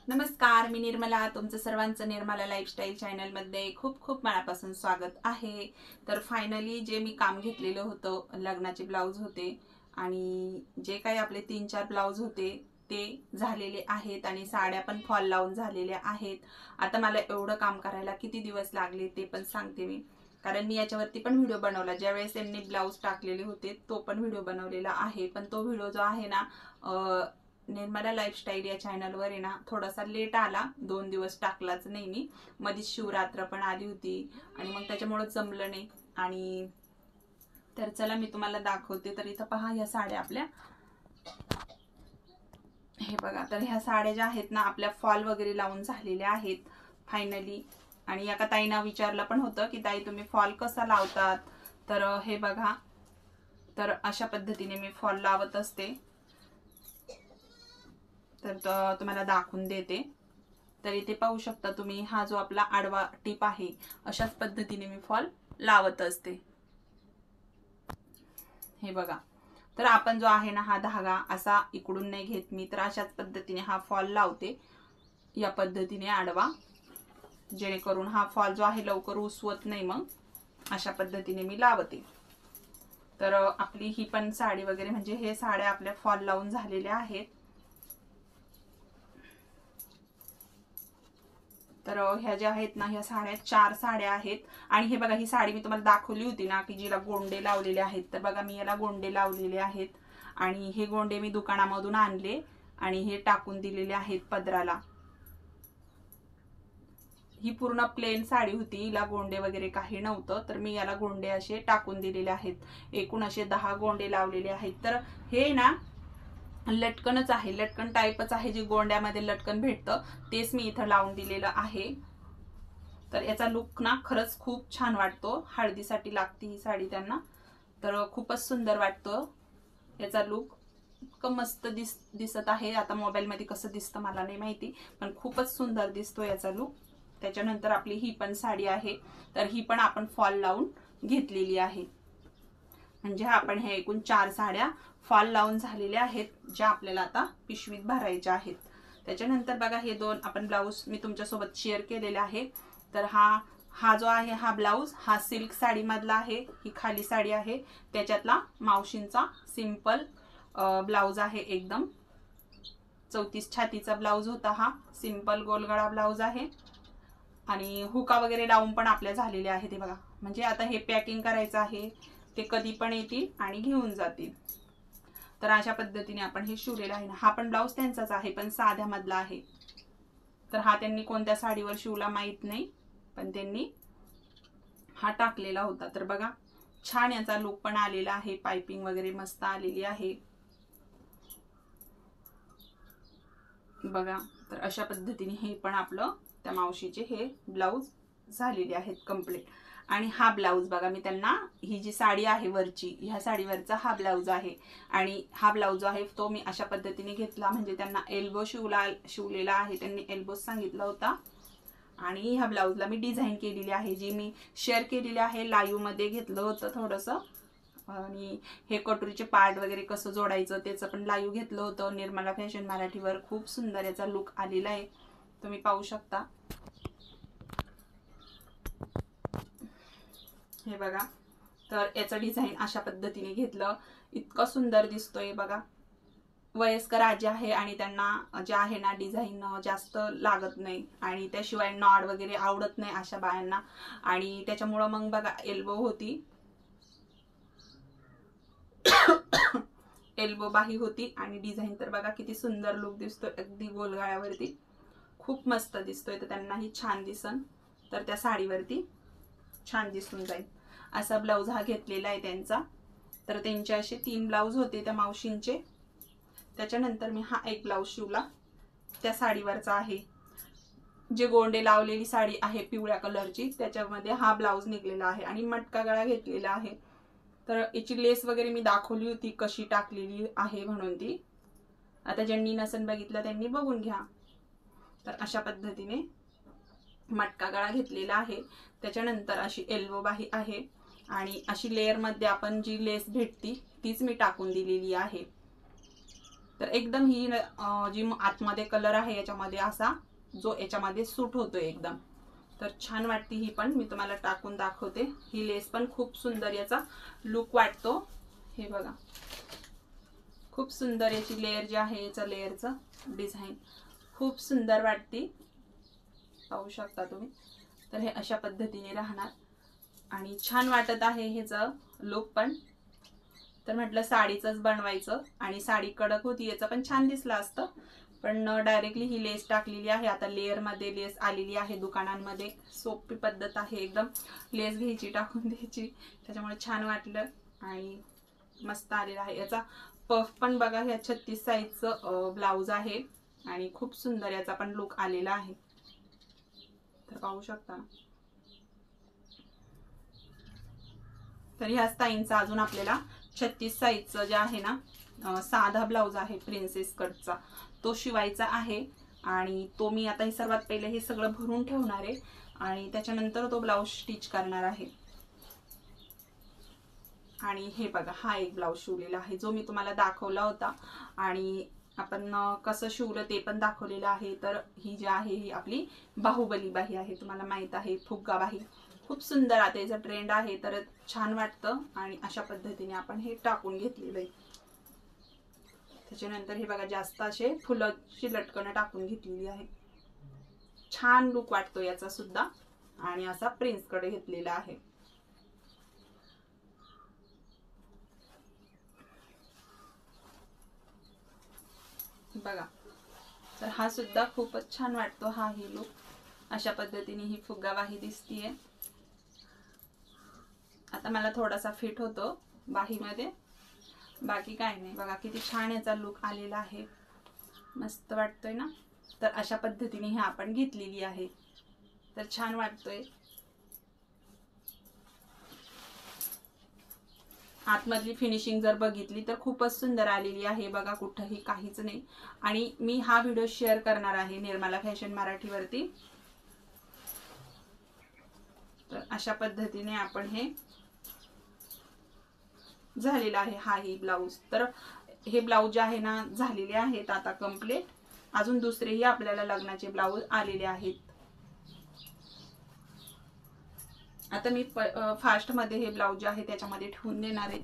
नमस्कार, मी निर्मला. तुमचं सर्वांचं निर्मला लाईफस्टाईल चॅनलमध्ये खूप खूप मनापासून स्वागत आहे. तर फायनली जे मी काम घेतलेलं होतं, लग्नाचे ब्लाऊज होते आणि जे काही आपले 3-4 ब्लाऊज होते ते झालेले आहेत आणि साड्या पण फॉल लावून झालेल्या आहेत. आता मला एवढं काम करायला किती दिवस लागले ते पण सांगते मी, कारण मी याच्यावरती पण व्हिडिओ बनवला. ज्यावेळेस त्यांनी ब्लाऊज टाकलेले होते तो पण व्हिडिओ बनवलेला आहे. पण तो व्हिडिओ जो आहे ना, निर्मला लाईफस्टाईल या चॅनलवर आहे ना, थोडासा लेट आला. 2 दिवस टाकलाच नाही मी. मधीच शिवरात्र पण आली होती आणि मग त्याच्यामुळे जमलं नाही. आणि तर चला मी तुम्हाला दाखवते. तर इथं पहा, ह्या साड्या आपल्या, हे बघा. तर ह्या साड्या ज्या आहेत ना, आपल्या फॉल वगैरे लावून झालेल्या आहेत फायनली. आणि एका ताईंना विचारलं पण होतं की ताई तुम्ही फॉल कसा लावतात. तर हे बघा, तर अशा पद्धतीने मी फॉल लावत असते. तर तुम्हाला दाखवून देते. तर इथे पाहू शकता तुम्ही, हा जो आपला आडवा टिप आहे, अशाच पद्धतीने मी फॉल लावत असते. हे बघा. तर आपण जो आहे ना, हा धागा असा इकडून नाही घेत मी, तर अशाच पद्धतीने हा फॉल लावते, या पद्धतीने आडवा, जेणेकरून हा फॉल जो आहे लवकर उसवत नाही. मग अशा पद्धतीने मी लावते. तर आपली ही पण साडी वगैरे, म्हणजे हे साड्या आपल्या फॉल लावून झालेल्या आहेत. तर ह्या ज्या आहेत ना, ह्या साड्या 4 साड्या आहेत. आणि हे बघा, ही साडी मी तुम्हाला दाखवली होती ना की जिला गोंडे लावलेले आहेत. तर बघा, मी याला गोंडे लावलेले आहेत आणि हे गोंडे मी दुकानामधून आणले आणि हे टाकून दिलेले आहेत पदराला. ही पूर्ण प्लेन साडी होती, हिला गोंडे वगैरे काही नव्हतं, तर मी याला गोंडे असे टाकून दिलेले आहेत. एकूण असे 10 गोंडे लावलेले आहेत. तर हे ना लटकनच आहे, लटकन टाईपच आहे, जे गोंड्यामध्ये लटकन भेटतं तेच मी इथं लावून दिलेलं आहे. तर याचा लुक ना खरंच खूप छान वाटतो. हळदीसाठी लागते ही साडी त्यांना, तर खूपच सुंदर वाटतो याचा लुक. इतकं मस्त दिसत आहे. आता मोबाईल मध्ये कसं दिसतं मला नाही माहिती, पण खूपच सुंदर दिसतो याचा लुक. त्याच्यानंतर आपली ही पण साडी आहे. तर ही पण आपण फॉल लावून घेतलेली आहे. म्हणजे आपण हे एकूण 4 साड्या फॉल लावून झालेल्या आहेत, ज्या आपल्याला आता पिशवीत भरायच्या आहेत. त्याच्यानंतर बघा, हे 2 आपण ब्लाऊज मी तुमच्यासोबत शेअर केलेले आहे. तर हा जो आहे, हा ब्लाऊज हा सिल्क साडी मधला आहे. ही खाली साडी आहे, त्याच्यातला मावशींचा सिंपल ब्लाऊज आहे. एकदम 34 छातीचा ब्लाऊज होता हा. सिंपल गोलगळा ब्लाऊज आहे आणि हुका वगैरे लावून पण आपल्या झालेले आहे. ते बघा, म्हणजे आता हे पॅकिंग करायचं आहे, ते कधी पण येतील आणि घेऊन जातील. तर अशा पद्धतीने आपण हे शिवलेलं आहे. हा पण ब्लाऊज त्यांचाच आहे, पण साध्या मधला आहे. तर हा त्यांनी कोणत्या साडीवर शिवला माहित नाही, पण त्यांनी हा टाकलेला होता. तर बघा, छान याचा लुक पण आलेला आहे. पाइपिंग वगैरे मस्त आलेली आहे बघा. तर अशा पद्धतीने हे पण आपलं त्या मावशीचे हे ब्लाऊज झालेले आहेत कंप्लीट. आणि हा ब्लाऊज बघा, मी त्यांना, ही जी साडी आहे वरची, ह्या साडीवरचा हा ब्लाऊज आहे. आणि हा ब्लाऊज आहे तो मी अशा पद्धतीने घेतला, म्हणजे त्यांना एल्बो शिवलेला आहे. त्यांनी एल्बो सांगितला होता. आणि ह्या ब्लाऊजला मी डिझाईन केलेली आहे, जी मी शेअर केलेली आहे. लाईव्ह मध्ये घेतलं होतं थोडंसं. आणि हे कटोरीचे पार्ट वगैरे कसं जोडायचं त्याचं पण लाईव्ह घेतलं होतं निर्मला फॅशन मराठीवर. खूप सुंदर याचा लुक आलेला आहे, तुम्ही पाहू शकता. हे बघा, तर याचं डिझाईन अशा पद्धतीने घेतलं. इतकं सुंदर दिसतोय बघा. वयस्कर आजी आहे आणि त्यांना जे आहे ना, डिझाईन जास्त लागत नाही आणि त्याशिवाय नॉड वगैरे आवडत नाही अशा बायांना. आणि त्याच्यामुळं मग बघा, एल्बो होती, एल्बो बाही होती. आणि डिझाईन तर बघा किती सुंदर लुक दिसतोय, अगदी गोलगळ्यावरती खूप मस्त दिसतोय. तर त्यांनाही छान दिसन, तर त्या साडीवरती छान दिसून जाईल असा ब्लाऊज हा घेतलेला आहे त्यांचा. तर त्यांचे असे 3 ब्लाऊज होते त्या मावशींचे. त्याच्यानंतर मी हा एक ब्लाऊज शिवला, त्या साडीवरचा आहे. जे गोंडे लावलेली साडी आहे पिवळ्या कलरची, त्याच्यामध्ये हा ब्लाऊज निघलेला आहे आणि मटका गळा घेतलेला आहे. तर याची लेस वगैरे मी दाखवली होती कशी टाकलेली आहे म्हणून ती. आता ज्यांनी नसन बघितलं त्यांनी बघून घ्या. तर अशा पद्धतीने मटका गळा घेतलेला आहे. त्याच्यानंतर अशी एल्बो बाही आहे आणि अशी लेअर मध्ये आपण जी लेस भेटती तीच मी टाकून दिलेली आहे. तर एकदम ही जी आतमध्ये कलर आहे याच्यामध्ये असा जो याच्यामध्ये सूट होतोय एकदम, तर छान वाटते ही पण. मी तुम्हाला टाकून दाखवते. ही लेस पण खूप सुंदर याचा लुक वाटतो. हे बघा, खूप सुंदर याची लेअर जी आहे, याचा लेअरचं डिझाईन खूप सुंदर वाटते, पाहू शकता तुम्ही. तर हे अशा पद्धतीने राहणार आणि छान वाटत आहे ह्याचं लुक पण. तर म्हटलं साडीचंच बनवायचं आणि साडी कडक होती, याचं पण छान दिसलं असतं, पण डायरेक्टली ही लेस टाकलेली आहे. आता लेअर मध्ये लेस आलेली आहे दुकानांमध्ये, सोपी पद्धत आहे एकदम, लेस घ्यायची टाकून द्यायची, त्याच्यामुळे छान वाटलं आणि मस्त आलेला आहे. याचा पफ पण बघा, ह्या 36 साईजचं ब्लाउज आहे आणि खूप सुंदर याचा पण लुक आलेला आहे, तर पाहू शकता. तर ह्या ताईंचा अजून आपल्याला 36 साईजचं जे आहे ना साधा ब्लाउज आहे प्रिन्सेस कटचा, तो शिवायचा आहे आणि तो मी आता हे सर्वात पहिले हे सगळं भरून ठेवणार आहे आणि त्याच्यानंतर तो ब्लाउज स्टिच करणार आहे. आणि हे बघा, हा एक ब्लाउज शिवलेला आहे जो मी तुम्हाला दाखवला होता आणि आपण कसं शिवलं ते पण दाखवलेलं आहे. तर ही जी आहे ही आपली बाहुबली बाही आहे, तुम्हाला माहित आहे, फुग्गा बाही. खूप सुंदर आता याचा ट्रेंड आहे, तर छान वाटतं आणि अशा पद्धतीने आपण हे टाकून घेतलेलं आहे. त्याच्यानंतर हे बघा, जास्त असे फुलाची लटकणं टाकून घेतलेली आहे, छान लुक वाटतो याचा सुद्धा आणि असा प्रिन्स कडे घेतलेला आहे. बघा, तर हा सुद्धा खूपच छान वाटतो, हा ही लुक. अशा पद्धतीने ही फुग्गाबाही दिसतीये. आता मला थोडासा फिट होतो बाहीमध्ये, बाकी काय नाही. बघा किती छान याचा लुक आलेला आहे, मस्त वाटतोय ना. तर अशा पद्धतीने ही आपण घेतलेली आहे, तर छान वाटतोय. आतमधली फिनिशिंग जर बघितली तर खूपच सुंदर आलेली आहे बघा, कुठंही काहीच नाही. आणि मी हा व्हिडिओ शेअर करणार आहे निर्मला फॅशन मराठीवरती. तर अशा पद्धतीने आपण हे झालेला आहे, हा ही ब्लाउज. तर हे ब्लाउज जे आहे ना झालेले आहेत आता कंप्लीट. अजून दुसरेही आपल्याला लग्नाचे ब्लाउज आलेले आहेत. आता मी फास्ट मध्ये हे ब्लाउज जे आहे त्याच्यामध्ये ठेवून देणार आहे.